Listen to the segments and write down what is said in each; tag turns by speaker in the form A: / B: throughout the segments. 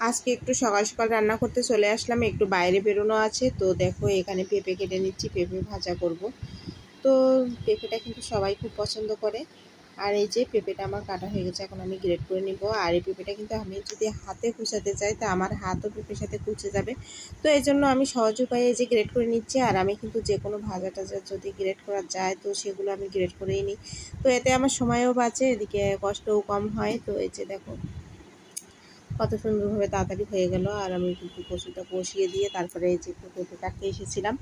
A: আজকে একটু সকাল সকাল রান্না করতে চলে আসলাম, একটু বাইরে বেরোনো আছে। তো দেখো এখানে পেঁপে কেটে নিচ্ছি, পেঁপে ভাজা করব। তো পেঁপেটা কিন্তু সবাই খুব পছন্দ করে। আর এই যে পেঁপেটা আমার কাটা হয়ে গেছে, এখন আমি গ্রেট করে নিব। আর এই পেঁপেটা কিন্তু আমি যদি হাতে কুচাতে চাই তা আমার হাতও পেঁপের সাথে কুচে যাবে। তো এই জন্য আমি সহজ উপায়ে এই যে গ্রেট করে নিচ্ছি। আর আমি কিন্তু যে কোনো ভাজা টাজা যদি গ্রেট করা যায় তো সেগুলো আমি গ্রেট করেই নিই। তো এতে আমার সময়ও বাঁচে, এদিকে কষ্টও কম হয়। তো এই যে দেখো কত সুন্দরভাবে তাড়াতাড়ি হয়ে গেল। আর আমি কিন্তু কচুটা কষিয়ে দিয়ে তারপরে এই যে একটু পেঁপে কাটতে এসেছিলাম।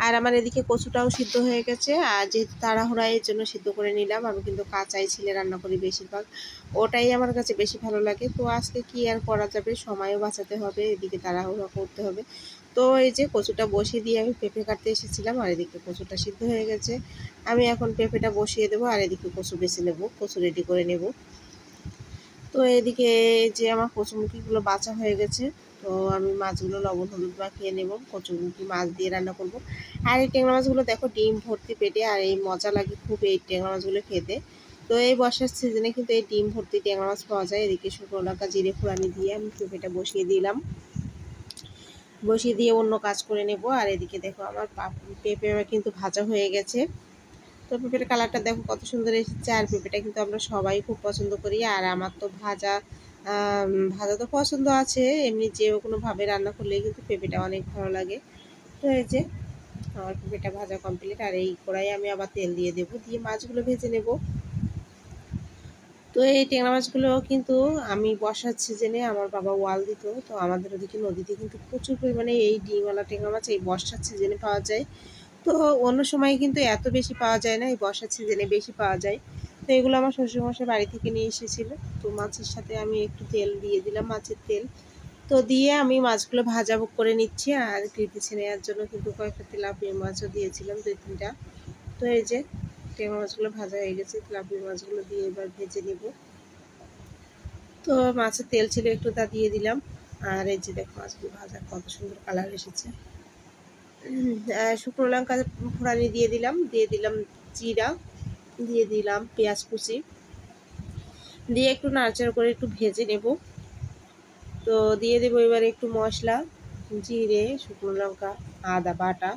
A: আর আমার এদিকে কচুটাও সিদ্ধ হয়ে গেছে। আর যেহেতু তাড়াহুড়া এর জন্য সিদ্ধ করে নিলাম। আমি কিন্তু কাঁচাই ছিলে রান্না করি বেশিরভাগ, ওটাই আমার কাছে বেশি ভালো লাগে। তো আজকে কি আর করা যাবে, সময়ও বাঁচাতে হবে, এদিকে তাড়াহুড়া করতে হবে। তো এই যে কচুটা বসিয়ে দিয়ে আমি পেঁপে কাটতে এসেছিলাম। আর এদিকে কচুটা সিদ্ধ হয়ে গেছে, আমি এখন পেঁপেটা বসিয়ে দেবো। আর এদিকে কচু বেছে নেবো, কচু রেডি করে নেব। তো এদিকে যে আমার কচুমুখিগুলো বাছা হয়ে গেছে। তো আমি মাছগুলো লবণ হলুদ মাখিয়ে নেব, কচুমুখি মাছ দিয়ে রান্না করব। আর এই ট্যাংরা মাছগুলো দেখো ডিম ভর্তি পেটে, আর এই মজা লাগে খুব এই ট্যাংরা মাছগুলো খেতে। তো এই বর্ষার সিজনে কিন্তু এই ডিম ভর্তি ট্যাংরা মাছ পাওয়া যায়। এদিকে শুকনো লঙ্কা জিরে ফোড়ানি দিয়ে আমি পেঁপেটা বসিয়ে দিলাম, বসিয়ে দিয়ে অন্য কাজ করে নেব। আর এদিকে দেখো আমার পেঁপে কিন্তু ভাজা হয়ে গেছে। তো পেঁপের কালারটা দেখো কত সুন্দর এসেছে। আর পেঁপেটা কিন্তু আমরা সবাই খুব পছন্দ করি। আর আমার তো ভাজা ভাজা তো পছন্দ আছে, এমনি যে কোনোভাবে রান্না করলে কিন্তু পেঁপেটা অনেক ভালো লাগে। তো এই যে আমার পেঁপেটা ভাজা কমপ্লিট। আর এই কড়াইয়ে আমি আবার তেল দিয়ে দেবো, দিয়ে মাছগুলো ভেজে নেব। তো এই ট্যাংরা মাছগুলো কিন্তু আমি বর্ষার সিজনে আমার বাবা ওয়াল দিত। তো আমাদের ওদিকে নদীতে কিন্তু প্রচুর পরিমাণে এই ডিমওয়ালা ট্যাংরা মাছ এই বর্ষার সিজনে পাওয়া যায়। তো অন্য সময় কিন্তু এত বেশি পাওয়া যায় না, এই বর্ষার সিজনে বেশি পাওয়া যায়। তো এগুলো আমার শ্বশুরমশাই বাড়ি থেকে নিয়ে এসেছিলো। তো মাছের সাথে আমি একটু তেল দিয়ে দিলাম, মাছের তেল। তো দিয়ে আমি মাছগুলো ভাজা করে নিচ্ছি। আর কৃতিছে নেওয়ার জন্য কিন্তু কয়েকটা তেলাপিয়া মাছও দিয়েছিলাম, 2-3টা। তো এই যে ট্যাংরা মাছগুলো ভাজা হয়ে গেছে, তেলাপিয়া মাছগুলো দিয়ে এবার ভেজে নেব। তো মাছের তেল ছিল একটু, তা দিয়ে দিলাম। আর এই যে দেখো মাছগুলো ভাজা কত সুন্দর কালার এসেছে। শুকনো লঙ্কা ফোড়ানি দিয়ে দিলাম, দিয়ে দিলাম জিরা, দিয়ে দিলাম পেঁয়াজ কুচি, দিয়ে একটু নাড়াচাড়া করে একটু ভেজে নেব। তো দিয়ে দেবো এবার একটু মশলা, জিরে, শুকনো লঙ্কা, আদা বাটা।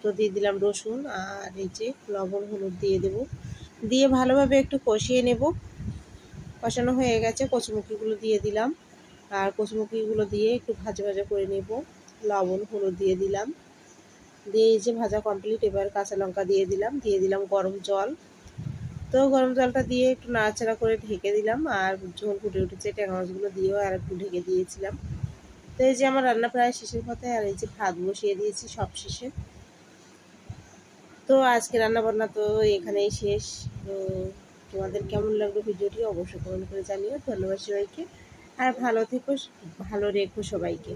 A: তো দিয়ে দিলাম রসুন, আর এই যে লবণ হলুদ দিয়ে দেব, দিয়ে ভালোভাবে একটু কষিয়ে নেব। কষানো হয়ে গেছে, কচুমুখিগুলো দিয়ে দিলাম। আর কচুমুখিগুলো দিয়ে একটু ভাজা ভাজা করে নেব। লবণ হলুদ দিয়ে দিলাম, দিয়ে এই যে ভাজা কমপ্লিট। এবার কাঁচা লঙ্কা দিয়ে দিলাম, দিয়ে দিলাম গরম জল। তো গরম জলটা দিয়ে একটু নাড়াচাড়া করে ঢেকে দিলাম। আর ঝোল ফুটে উঠেছে, ট্যাংরা মাছগুলো দিয়েও আর একটু ঢেকে দিয়েছিলাম। তো এই যে আমার রান্না প্রায় শেষের পথে। আর এই যে ভাত বসিয়ে দিয়েছি সব শেষে। তো আজকে রান্না বান্না তো এখানেই শেষ। তো তোমাদের কেমন লাগলো ভিডিওটি অবশ্যই কমেন্ট করে জানিও। ধন্যবাদ সবাইকে, আর ভালো থেকো, ভালো রেখো সবাইকে।